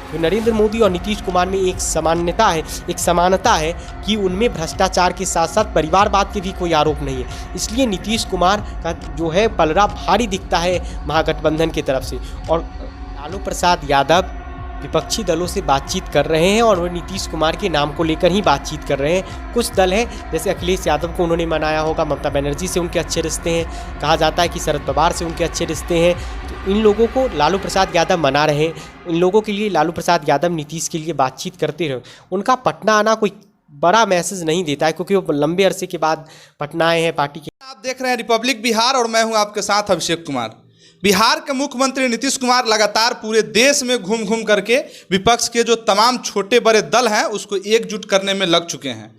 तो नरेंद्र मोदी और नीतीश कुमार में एक सामान्यता है, एक समानता है कि उनमें भ्रष्टाचार के साथ साथ परिवारवाद के भी कोई आरोप नहीं है। इसलिए नीतीश कुमार का जो है पलड़ा भारी दिखता है महागठबंधन की तरफ से। और लालू प्रसाद यादव विपक्षी दलों से बातचीत कर रहे हैं और वो नीतीश कुमार के नाम को लेकर ही बातचीत कर रहे हैं। कुछ दल हैं, जैसे अखिलेश यादव को उन्होंने मनाया होगा, ममता बनर्जी से उनके अच्छे रिश्ते हैं, कहा जाता है कि शरद पवार से उनके अच्छे रिश्ते हैं। तो इन लोगों को लालू प्रसाद यादव मना रहे हैं। इन लोगों के लिए लालू प्रसाद यादव नीतीश के लिए बातचीत करते रहे। उनका पटना आना कोई बड़ा मैसेज नहीं देता है, क्योंकि वो लंबे अरसे के बाद पटना आए हैं पार्टी के। आप देख रहे हैं रिपब्लिक बिहार और मैं हूं आपके साथ अभिषेक कुमार। बिहार के मुख्यमंत्री नीतीश कुमार लगातार पूरे देश में घूम घूम करके विपक्ष के जो तमाम छोटे बड़े दल हैं उसको एकजुट करने में लग चुके हैं।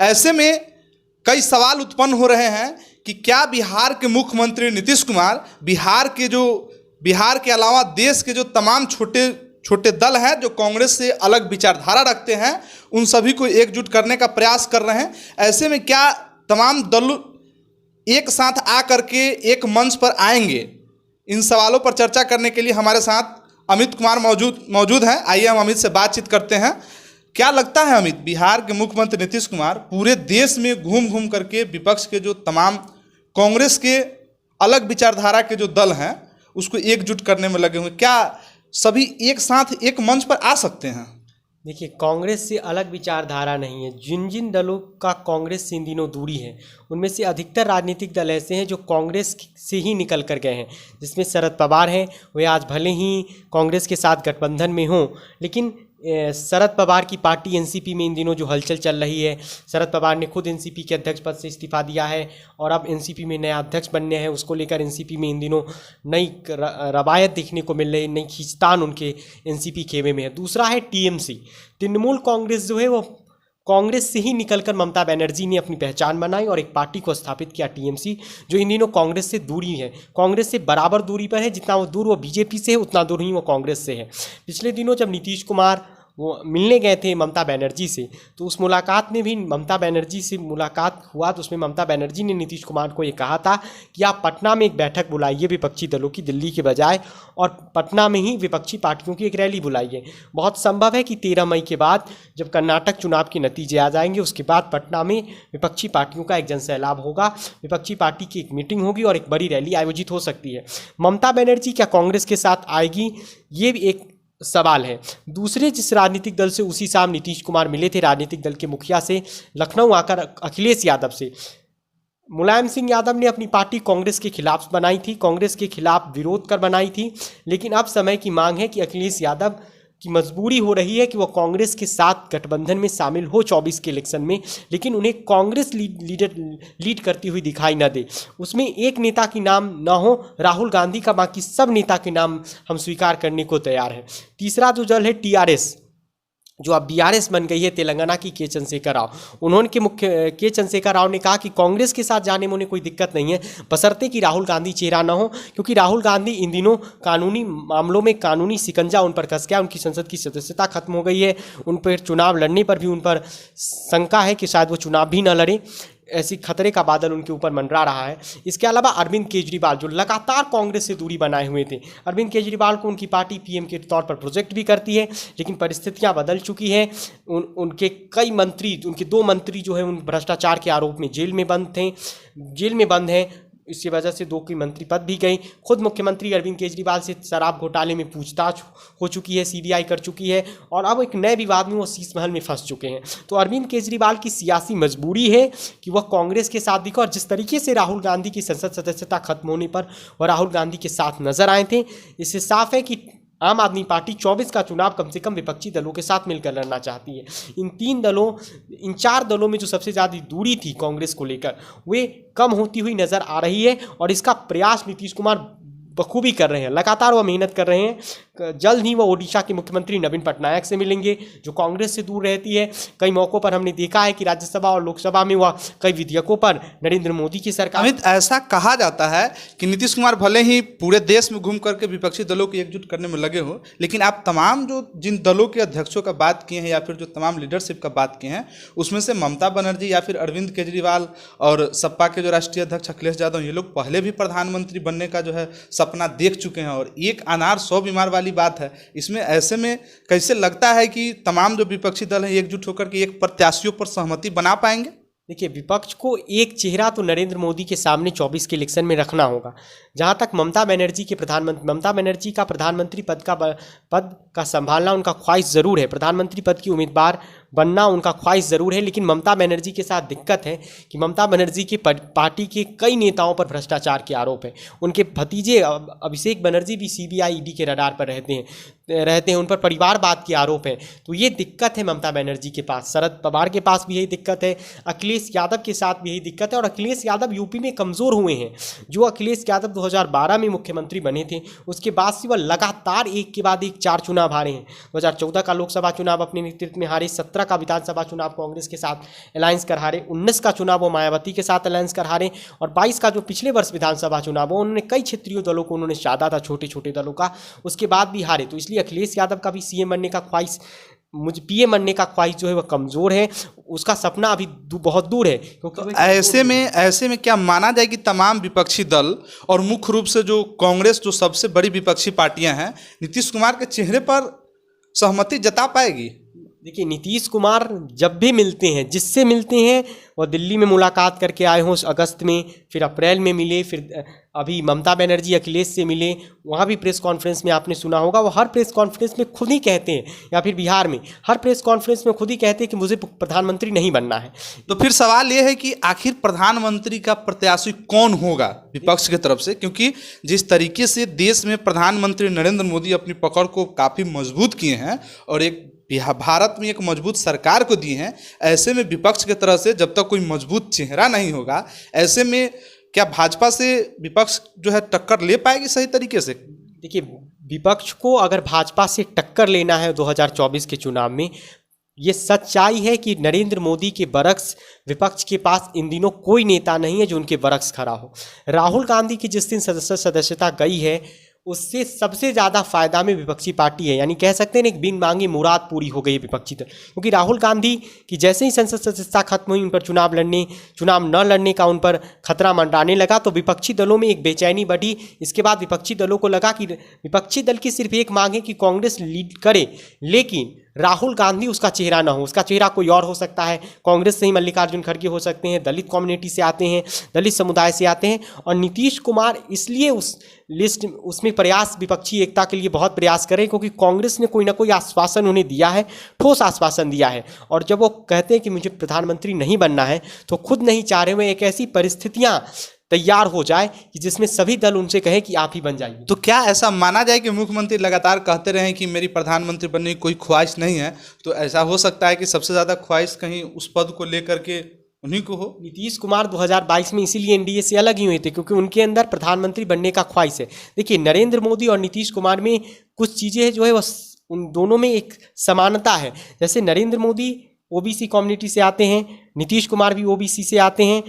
ऐसे में कई सवाल उत्पन्न हो रहे हैं कि क्या बिहार के मुख्यमंत्री नीतीश कुमार बिहार के अलावा देश के जो तमाम छोटे छोटे दल हैं जो कांग्रेस से अलग विचारधारा रखते हैं उन सभी को एकजुट करने का प्रयास कर रहे हैं। ऐसे में क्या तमाम दल एक साथ आ करके एक मंच पर आएंगे? इन सवालों पर चर्चा करने के लिए हमारे साथ अमित कुमार मौजूद हैं। आइए हम अमित से बातचीत करते हैं। क्या लगता है अमित, बिहार के मुख्यमंत्री नीतीश कुमार पूरे देश में घूम घूम करके विपक्ष के जो तमाम कांग्रेस के अलग विचारधारा के जो दल हैं उसको एकजुट करने में लगे हुए, क्या सभी एक साथ एक मंच पर आ सकते हैं? देखिए, कांग्रेस से अलग विचारधारा नहीं है। जिन जिन दलों का कांग्रेस से इन दिनों दूरी है उनमें से अधिकतर राजनीतिक दल ऐसे हैं जो कांग्रेस से ही निकल कर गए हैं, जिसमें शरद पवार हैं। वे आज भले ही कांग्रेस के साथ गठबंधन में हों, लेकिन शरद पवार की पार्टी एनसीपी में इन दिनों जो हलचल चल रही है, शरद पवार ने खुद एनसीपी के अध्यक्ष पद से इस्तीफा दिया है और अब एनसीपी में नया अध्यक्ष बनने हैं। उसको लेकर एनसीपी में इन दिनों नई रवायत देखने को मिल रही, नई खींचतान उनके एनसीपी खेमे में है। दूसरा है टीएमसी, तृणमूल कांग्रेस जो है वो कांग्रेस से ही निकलकर ममता बनर्जी ने अपनी पहचान बनाई और एक पार्टी को स्थापित किया, टीएमसी, जो इन दिनों कांग्रेस से दूरी है, कांग्रेस से बराबर दूरी पर है। जितना वो दूर वो बीजेपी से है उतना दूर ही वो कांग्रेस से है। पिछले दिनों जब नीतीश कुमार वो मिलने गए थे ममता बनर्जी से, तो उस मुलाकात में भी ममता बनर्जी से मुलाकात हुआ तो उसमें ममता बनर्जी ने नीतीश कुमार को ये कहा था कि आप पटना में एक बैठक बुलाइए विपक्षी दलों की, दिल्ली के बजाय, और पटना में ही विपक्षी पार्टियों की एक रैली बुलाइए। बहुत संभव है कि 13 मई के बाद जब कर्नाटक चुनाव के नतीजे आ जाएंगे उसके बाद पटना में विपक्षी पार्टियों का एक जनसैलाब होगा, विपक्षी पार्टी की एक मीटिंग होगी और एक बड़ी रैली आयोजित हो सकती है। ममता बनर्जी क्या कांग्रेस के साथ आएगी, ये भी एक सवाल है। दूसरे जिस राजनीतिक दल से उसी शाम नीतीश कुमार मिले थे, राजनीतिक दल के मुखिया से, लखनऊ आकर अखिलेश यादव से, मुलायम सिंह यादव ने अपनी पार्टी कांग्रेस के खिलाफ बनाई थी, कांग्रेस के खिलाफ विरोध कर बनाई थी। लेकिन अब समय की मांग है कि अखिलेश यादव की मजबूरी हो रही है कि वो कांग्रेस के साथ गठबंधन में शामिल हो 24 के इलेक्शन में, लेकिन उन्हें कांग्रेस लीड करती हुई दिखाई न दे। उसमें एक नेता की नाम ना हो राहुल गांधी का, बाकी सब नेता के नाम हम स्वीकार करने को तैयार हैं। तीसरा जो दल है टीआरएस, जो अब बीआरएस बन गई है, तेलंगाना की के चंद्रशेखर राव, उन्होंने के चंद्रशेखर राव ने कहा कि कांग्रेस के साथ जाने में उन्हें कोई दिक्कत नहीं है, बशर्ते कि राहुल गांधी चेहरा ना हो, क्योंकि राहुल गांधी इन दिनों कानूनी मामलों में कानूनी शिकंजा उन पर कस गया। उनकी संसद की सदस्यता खत्म हो गई है, उन पर चुनाव लड़ने पर भी उन पर शंका है कि शायद वो चुनाव भी ना लड़े। ऐसी खतरे का बादल उनके ऊपर मंडरा रहा है। इसके अलावा अरविंद केजरीवाल जो लगातार कांग्रेस से दूरी बनाए हुए थे, अरविंद केजरीवाल को उनकी पार्टी पीएम के तौर पर प्रोजेक्ट भी करती है, लेकिन परिस्थितियां बदल चुकी हैं। उनके कई मंत्री, उनके 2 मंत्री जो है उन भ्रष्टाचार के आरोप में जेल में बंद हैं। इसी वजह से 2 की मंत्री पद भी गई। खुद मुख्यमंत्री अरविंद केजरीवाल से शराब घोटाले में पूछताछ हो चुकी है, सीबीआई कर चुकी है, और अब एक नए विवाद में वो शीश महल में फंस चुके हैं। तो अरविंद केजरीवाल की सियासी मजबूरी है कि वह कांग्रेस के साथ दिखे, और जिस तरीके से राहुल गांधी की संसद सदस्यता खत्म होने पर वह राहुल गांधी के साथ नजर आए थे, इससे साफ है कि आम आदमी पार्टी 24 का चुनाव कम से कम विपक्षी दलों के साथ मिलकर लड़ना चाहती है। इन 4 दलों में जो सबसे ज़्यादा दूरी थी कांग्रेस को लेकर, वे कम होती हुई नज़र आ रही है, और इसका प्रयास नीतीश कुमार बखूबी कर रहे हैं। लगातार वह मेहनत कर रहे हैं। जल्द ही वह ओडिशा के मुख्यमंत्री नवीन पटनायक से मिलेंगे, जो कांग्रेस से दूर रहती है। कई मौक़ों पर हमने देखा है कि राज्यसभा और लोकसभा में वह कई विधेयकों पर नरेंद्र मोदी की सरकार। अमित, ऐसा कहा जाता है कि नीतीश कुमार भले ही पूरे देश में घूम करके विपक्षी दलों को एकजुट करने में लगे हो, लेकिन आप तमाम जिन दलों के अध्यक्षों का बात किए हैं या फिर जो तमाम लीडरशिप का बात किए हैं, उसमें से ममता बनर्जी या फिर अरविंद केजरीवाल और सपा के जो राष्ट्रीय अध्यक्ष अखिलेश यादव, ये लोग पहले भी प्रधानमंत्री बनने का जो है सपना देख चुके हैं और एक अनार 100 बीमार वाली बात है। इसमें ऐसे में कैसे लगता है कि तमाम जो विपक्षी दल हैं एकजुट होकर के एक प्रत्याशियों पर सहमति बना पाएंगे? देखिए, विपक्ष को एक चेहरा तो नरेंद्र मोदी के सामने 24 के इलेक्शन में रखना होगा। जहां तक ममता बनर्जी का प्रधानमंत्री पद का संभालना उनका ख्वाहिश ज़रूर है, प्रधानमंत्री पद की उम्मीदवार बनना उनका ख्वाहिश ज़रूर है, लेकिन ममता बनर्जी के साथ दिक्कत है कि ममता बनर्जी के पार्टी के कई नेताओं पर भ्रष्टाचार के आरोप हैं। उनके भतीजे अभिषेक बनर्जी भी CBI ED के रडार पर रहते हैं, उन पर परिवारवाद के आरोप हैं। तो ये दिक्कत है ममता बनर्जी के पास, शरद पवार के पास भी यही दिक्कत है, अखिलेश यादव के साथ भी यही दिक्कत है। और अखिलेश यादव यूपी में कमज़ोर हुए हैं। जो अखिलेश यादव 2012 में मुख्यमंत्री बने थे, उसके बाद से वह लगातार एक के बाद एक 4 चुनाव हारे हैं। 2014 का लोकसभा चुनाव अपने नेतृत्व में हारे, 17 का विधानसभा चुनाव कांग्रेस के साथ अलायंस कर हारे, 19 का चुनाव वो मायावती के साथ अलायंस कर हारे, और 22 का जो पिछले वर्ष विधानसभा चुनाव वो उन्होंने कई क्षेत्रीय दलों को उन्होंने साधा था, छोटे छोटे दलों का, उसके बाद भी हारे। तो इसलिए अखिलेश यादव का भी CM बनने का ख्वाहिश, PM बनने का ख्वाहिश जो है वह कमज़ोर है, उसका सपना अभी बहुत दूर है। क्योंकि ऐसे में क्या माना जाए कि तमाम विपक्षी दल और मुख्य रूप से जो कांग्रेस जो सबसे बड़ी विपक्षी पार्टियां हैं, नीतीश कुमार के चेहरे पर सहमति जता पाएगी? देखिए, नीतीश कुमार जब भी मिलते हैं, जिससे मिलते हैं, वह दिल्ली में मुलाकात करके आए हों अगस्त में, फिर अप्रैल में मिले, फिर अभी ममता बनर्जी अखिलेश से मिले, वहाँ भी प्रेस कॉन्फ्रेंस में आपने सुना होगा, वो हर प्रेस कॉन्फ्रेंस में खुद ही कहते हैं, या फिर बिहार में हर प्रेस कॉन्फ्रेंस में खुद ही कहते हैं कि मुझे प्रधानमंत्री नहीं बनना है। तो फिर सवाल ये है कि आखिर प्रधानमंत्री का प्रत्याशी कौन होगा विपक्ष की तरफ से? क्योंकि जिस तरीके से देश में प्रधानमंत्री नरेंद्र मोदी अपनी पकड़ को काफ़ी मजबूत किए हैं और एक भारत में एक मजबूत सरकार को दी हैं, ऐसे में विपक्ष की तरह से जब तक कोई मजबूत चेहरा नहीं होगा, ऐसे में क्या भाजपा से विपक्ष जो है टक्कर ले पाएगी सही तरीके से? देखिए, विपक्ष को अगर भाजपा से टक्कर लेना है 2024 के चुनाव में, ये सच्चाई है कि नरेंद्र मोदी के बरक्स विपक्ष के पास इन दिनों कोई नेता नहीं है जो उनके बरक्स खड़ा हो। राहुल गांधी की जिस दिन सदस्यता गई है, उससे सबसे ज़्यादा फायदा में विपक्षी पार्टी है, यानी कह सकते हैं एक बिन मांगी मुराद पूरी हो गई है विपक्षी दल। क्योंकि राहुल गांधी की जैसे ही संसद सदस्यता खत्म हुई, उन पर चुनाव न लड़ने का उन पर खतरा मंडराने लगा, तो विपक्षी दलों में एक बेचैनी बढ़ी। इसके बाद विपक्षी दलों को लगा कि विपक्षी दल की सिर्फ एक मांग है कि कांग्रेस लीड करे, लेकिन राहुल गांधी उसका चेहरा ना हो, उसका चेहरा कोई और हो सकता है। कांग्रेस से ही मल्लिकार्जुन खड़गे हो सकते हैं, दलित कम्युनिटी से आते हैं, दलित समुदाय से आते हैं। और नीतीश कुमार इसलिए उस लिस्ट उसमें प्रयास, विपक्षी एकता के लिए बहुत प्रयास करें, क्योंकि कांग्रेस ने कोई ना कोई आश्वासन उन्हें दिया है, ठोस आश्वासन दिया है। और जब वो कहते हैं कि मुझे प्रधानमंत्री नहीं बनना है, तो खुद नहीं चाह रहे हुए एक ऐसी परिस्थितियाँ तैयार हो जाए कि जिसमें सभी दल उनसे कहें कि आप ही बन जाइए। तो क्या ऐसा माना जाए कि मुख्यमंत्री लगातार कहते रहे कि मेरी प्रधानमंत्री बनने की कोई ख्वाहिश नहीं है, तो ऐसा हो सकता है कि सबसे ज़्यादा ख्वाहिश कहीं उस पद को लेकर के उन्हीं को हो? नीतीश कुमार 2022 में इसीलिए NDA से अलग ही हुए थे, क्योंकि उनके अंदर प्रधानमंत्री बनने का ख्वाहिश है। देखिए, नरेंद्र मोदी और नीतीश कुमार में कुछ चीज़ें हैं जो है वह उन दोनों में एक समानता है। जैसे नरेंद्र मोदी OBC कम्युनिटी से आते हैं, नीतीश कुमार भी OBC से आते हैं।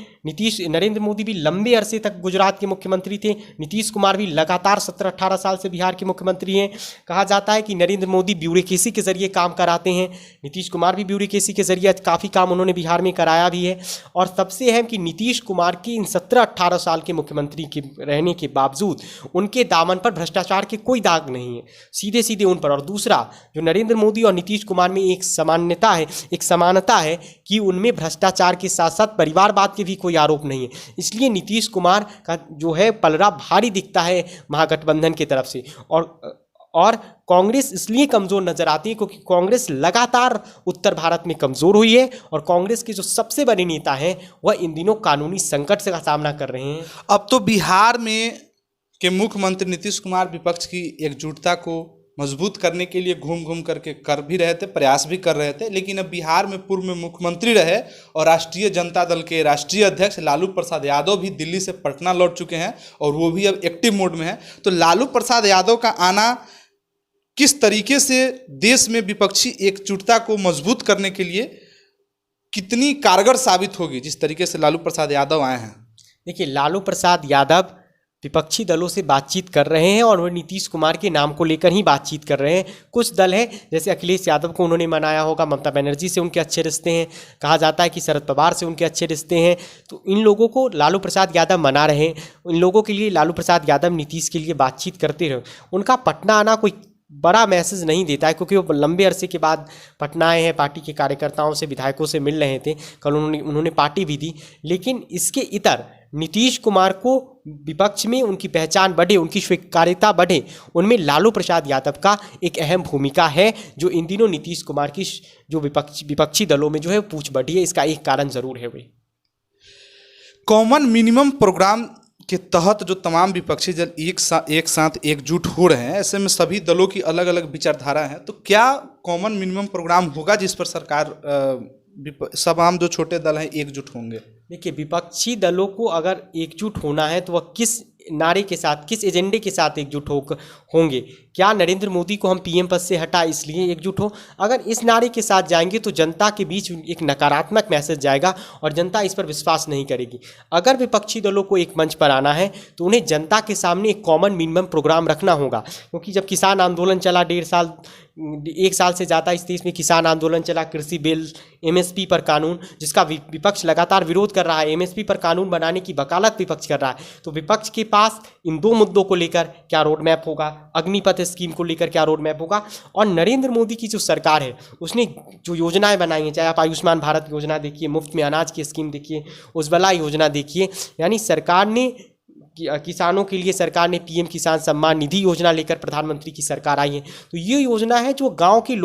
नरेंद्र मोदी भी लंबे अरसे तक गुजरात के मुख्यमंत्री थे, नीतीश कुमार भी लगातार 17-18 साल से बिहार के मुख्यमंत्री हैं। कहा जाता है कि नरेंद्र मोदी ब्यूरोक्रेसी के जरिए काम कराते हैं, नीतीश कुमार भी ब्यूरोक्रेसी के जरिए काफ़ी काम उन्होंने बिहार में कराया भी है। और सबसे अहम कि नीतीश कुमार की इन 17-18 साल के मुख्यमंत्री के रहने के बावजूद उनके दामन पर भ्रष्टाचार के कोई दाग नहीं है, सीधे सीधे उन पर। और दूसरा, जो नरेंद्र मोदी और नीतीश कुमार में एक समानता है कि उनमें भ्रष्टाचार के साथ साथ परिवारवाद के भी कोई आरोप नहीं है। इसलिए नीतीश कुमार का जो है पलड़ा भारी दिखता है महागठबंधन की तरफ से। और कांग्रेस इसलिए कमज़ोर नजर आती है क्योंकि कांग्रेस लगातार उत्तर भारत में कमज़ोर हुई है, और कांग्रेस के जो सबसे बड़े नेता हैं वह इन दिनों कानूनी संकट से का सामना कर रहे हैं। अब तो बिहार में के मुख्यमंत्री नीतीश कुमार विपक्ष की एकजुटता को मजबूत करने के लिए घूम घूम करके कर भी रहे थे, प्रयास भी कर रहे थे, लेकिन अब बिहार में पूर्व में मुख्यमंत्री रहे और राष्ट्रीय जनता दल के राष्ट्रीय अध्यक्ष लालू प्रसाद यादव भी दिल्ली से पटना लौट चुके हैं, और वो भी अब एक्टिव मोड में है। तो लालू प्रसाद यादव का आना किस तरीके से देश में विपक्षी एकजुटता को मजबूत करने के लिए कितनी कारगर साबित होगी, जिस तरीके से लालू प्रसाद यादव आए हैं? देखिए, लालू प्रसाद यादव विपक्षी दलों से बातचीत कर रहे हैं और वो नीतीश कुमार के नाम को लेकर ही बातचीत कर रहे हैं। कुछ दल हैं, जैसे अखिलेश यादव को उन्होंने मनाया होगा, ममता बनर्जी से उनके अच्छे रिश्ते हैं, कहा जाता है कि शरद पवार से उनके अच्छे रिश्ते हैं, तो इन लोगों को लालू प्रसाद यादव मना रहे हैं। इन लोगों के लिए लालू प्रसाद यादव नीतीश के लिए बातचीत करते रहे। उनका पटना आना कोई बड़ा मैसेज नहीं देता है, क्योंकि वो लंबे अरसे के बाद पटना आए हैं, पार्टी के कार्यकर्ताओं से, विधायकों से मिल रहे थे, कल उन्होंने पार्टी भी दी। लेकिन इसके इतर नीतीश कुमार को विपक्ष में उनकी पहचान बढ़े, उनकी स्वीकार्यता बढ़े, उनमें लालू प्रसाद यादव का एक अहम भूमिका है, जो इन दिनों नीतीश कुमार की जो विपक्षी दलों में जो है पूछ बढ़ी है। इसका एक कारण ज़रूर है वे कॉमन मिनिमम प्रोग्राम के तहत जो तमाम विपक्षी दल एक साथ एकजुट हो रहे हैं, ऐसे में सभी दलों की अलग अलग विचारधारा है, तो क्या कॉमन मिनिमम प्रोग्राम होगा जिस पर सरकार सब आम जो छोटे दल हैं एकजुट होंगे? देखिए, विपक्षी दलों को अगर एकजुट होना है तो वह किस नारे के साथ, किस एजेंडे के साथ एकजुट होंगे? क्या नरेंद्र मोदी को हम पीएम पद से हटा इसलिए एकजुट हो? अगर इस नारे के साथ जाएंगे तो जनता के बीच एक नकारात्मक मैसेज जाएगा और जनता इस पर विश्वास नहीं करेगी। अगर विपक्षी दलों को एक मंच पर आना है तो उन्हें जनता के सामने एक कॉमन मिनिमम प्रोग्राम रखना होगा, क्योंकि जब किसान आंदोलन चला, 1 साल से ज़्यादा इस देश में किसान आंदोलन चला, कृषि बिल, एमएसपी पर कानून, जिसका विपक्ष लगातार विरोध कर रहा है, एमएसपी पर कानून बनाने की वकालत विपक्ष कर रहा है, तो विपक्ष के पास इन 2 मुद्दों को लेकर क्या रोड मैप होगा, अग्निपथ स्कीम को लेकर क्या रोड मैप होगा, और नरेंद्र मोदी की जो सरकार है उसने जो योजनाएं बनाई हैं, चाहे आप आयुष्मान भारत योजना देखिए, मुफ्त में अनाज की स्कीम देखिए, उज्ज्वला योजना देखिए, यानी सरकार ने किसानों के लिए सरकार ने पीएम किसान सम्मान निधि योजना लेकर प्रधानमंत्री की सरकार आई है। तो ये योजना है जो गांव के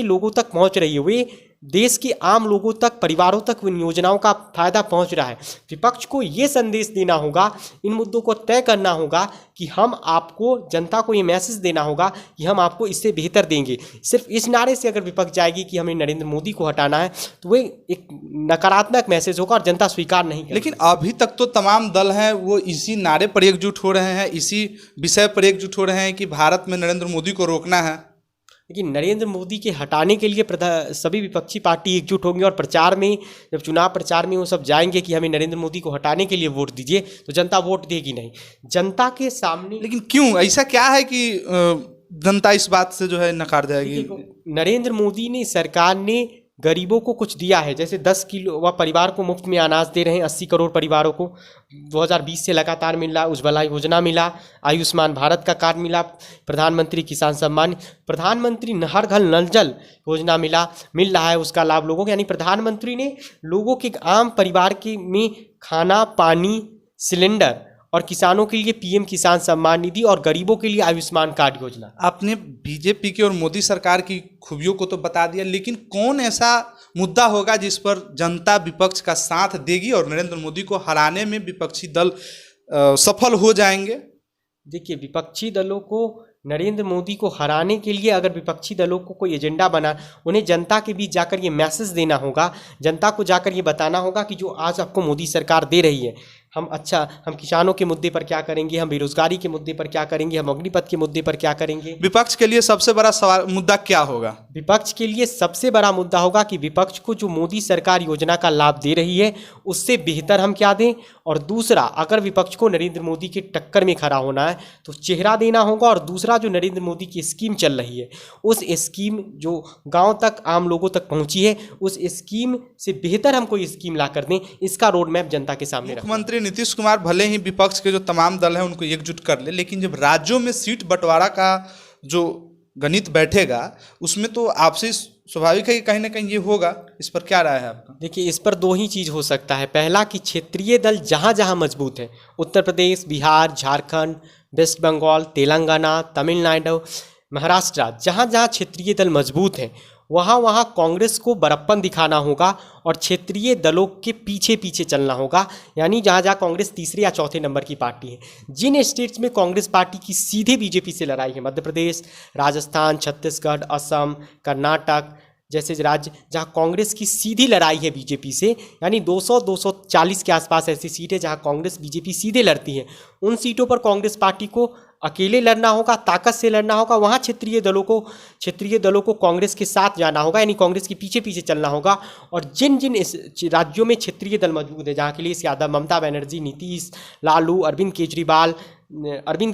लोगों तक पहुंच रही है, वे देश के आम लोगों तक, परिवारों तक इन योजनाओं का फायदा पहुंच रहा है। विपक्ष को ये संदेश देना होगा, इन मुद्दों को तय करना होगा कि हम आपको, जनता को ये मैसेज देना होगा कि हम आपको इससे बेहतर देंगे। सिर्फ इस नारे से अगर विपक्ष जाएगी कि हमें नरेंद्र मोदी को हटाना है तो वो एक नकारात्मक मैसेज होगा और जनता स्वीकार नहीं करेगी। लेकिन अभी तक तो तमाम दल हैं वो इसी नारे पर एकजुट हो रहे हैं, इसी विषय पर एकजुट हो रहे हैं कि भारत में नरेंद्र मोदी को रोकना है। लेकिन नरेंद्र मोदी के हटाने के लिए सभी विपक्षी पार्टी एकजुट होंगे और प्रचार में, जब चुनाव प्रचार में वो सब जाएंगे कि हमें नरेंद्र मोदी को हटाने के लिए वोट दीजिए, तो जनता वोट देगी नहीं। जनता के सामने लेकिन क्यों ऐसा क्या है कि जनता इस बात से जो है नकार जाएगी? नरेंद्र मोदी ने, सरकार ने गरीबों को कुछ दिया है, जैसे 10 किलो वह परिवार को मुफ्त में अनाज दे रहे हैं, 80 करोड़ परिवारों को 2020 से लगातार मिल रहा, उज्ज्वला योजना मिला, आयुष्मान भारत का कार्ड मिला, प्रधानमंत्री किसान सम्मान, प्रधानमंत्री हर घर नल जल योजना मिल रहा है उसका लाभ लोगों को। यानी प्रधानमंत्री ने लोगों के, आम परिवार के में खाना, पानी, सिलेंडर, और किसानों के लिए पीएम किसान सम्मान निधि और गरीबों के लिए आयुष्मान कार्ड योजना। आपने बीजेपी की और मोदी सरकार की खूबियों को तो बता दिया, लेकिन कौन ऐसा मुद्दा होगा जिस पर जनता विपक्ष का साथ देगी और नरेंद्र मोदी को हराने में विपक्षी दल सफल हो जाएंगे? देखिए, विपक्षी दलों को नरेंद्र मोदी को हराने के लिए अगर विपक्षी दलों को कोई एजेंडा बना, उन्हें जनता के बीच जाकर ये मैसेज देना होगा, जनता को जाकर ये बताना होगा कि जो आज आपको मोदी सरकार दे रही है, हम किसानों के मुद्दे पर क्या करेंगे, हम बेरोजगारी के मुद्दे पर क्या करेंगे, हम अग्निपथ के मुद्दे पर क्या करेंगे। विपक्ष के लिए सबसे बड़ा मुद्दा क्या होगा? विपक्ष के लिए सबसे बड़ा मुद्दा होगा कि विपक्ष को जो मोदी सरकार योजना का लाभ दे रही है उससे बेहतर हम क्या दें, और दूसरा, अगर विपक्ष को नरेंद्र मोदी के टक्कर में खड़ा होना है तो चेहरा देना होगा, और दूसरा, जो नरेंद्र मोदी की स्कीम चल रही है उस स्कीम जो गाँव तक, आम लोगों तक पहुँची है, उस स्कीम से बेहतर हम कोई स्कीम ला कर दें, इसका रोड मैप जनता के सामने रखें। मुख्यमंत्री नीतीश कुमार भले ही विपक्ष के जो तमाम दल हैं उनको एकजुट कर ले, लेकिन जब राज्यों में सीट बंटवारा का जो गणित बैठेगा उसमें तो आपसे स्वाभाविक है कि कहीं ना कहीं ये होगा। इस पर क्या राय है आपका? देखिए, इस पर 2 ही चीज़ हो सकता है। पहला कि क्षेत्रीय दल जहाँ जहाँ मजबूत है, उत्तर प्रदेश, बिहार, झारखंड, वेस्ट बंगाल, तेलंगाना, तमिलनाडु, महाराष्ट्र, जहाँ जहाँ क्षेत्रीय दल मजबूत हैं वहाँ वहाँ कांग्रेस को बड़प्पन दिखाना होगा और क्षेत्रीय दलों के पीछे पीछे चलना होगा। यानी जहाँ जहाँ कांग्रेस तीसरे या चौथे नंबर की पार्टी है, जिन स्टेट्स में कांग्रेस पार्टी की सीधे बीजेपी से लड़ाई है, मध्य प्रदेश, राजस्थान, छत्तीसगढ़, असम, कर्नाटक जैसे राज्य जहाँ कांग्रेस की सीधी लड़ाई है बीजेपी से, यानी 200-240 के आसपास ऐसी सीट है जहाँ कांग्रेस बीजेपी सीधे लड़ती है, उन सीटों पर कांग्रेस पार्टी को अकेले लड़ना होगा, ताकत से लड़ना होगा, वहाँ क्षेत्रीय दलों को कांग्रेस के साथ जाना होगा, यानी कांग्रेस के पीछे पीछे चलना होगा। और जिन जिन इस राज्यों में क्षेत्रीय दल मजबूत है, जहाँ अखिलेश यादव, ममता बनर्जी, नीतीश, लालू, अरविंद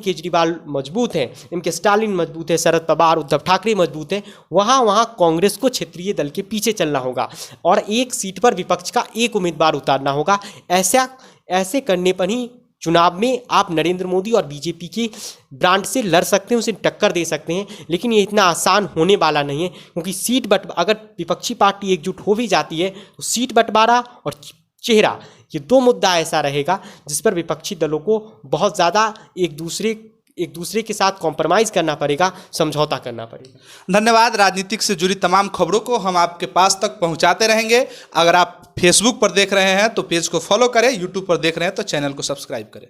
केजरीवाल मजबूत हैं, इनके स्टालिन मजबूत है, शरद पवार, उद्धव ठाकरे मजबूत हैं, वहाँ कांग्रेस को क्षेत्रीय दल के पीछे चलना होगा और एक सीट पर विपक्ष का एक उम्मीदवार उतारना होगा। ऐसे करने पर ही चुनाव में आप नरेंद्र मोदी और बीजेपी की ब्रांड से लड़ सकते हैं, उसे टक्कर दे सकते हैं। लेकिन ये इतना आसान होने वाला नहीं है, क्योंकि अगर विपक्षी पार्टी एकजुट हो भी जाती है तो सीट बंटवारा और चेहरा, ये दो मुद्दा ऐसा रहेगा जिस पर विपक्षी दलों को बहुत ज़्यादा एक दूसरे के साथ कॉम्प्रोमाइज़ करना पड़ेगा, समझौता करना पड़ेगा। धन्यवाद। राजनीतिक से जुड़ी तमाम खबरों को हम आपके पास तक पहुंचाते रहेंगे। अगर आप फेसबुक पर देख रहे हैं तो पेज को फॉलो करें, यूट्यूब पर देख रहे हैं तो चैनल को सब्सक्राइब करें।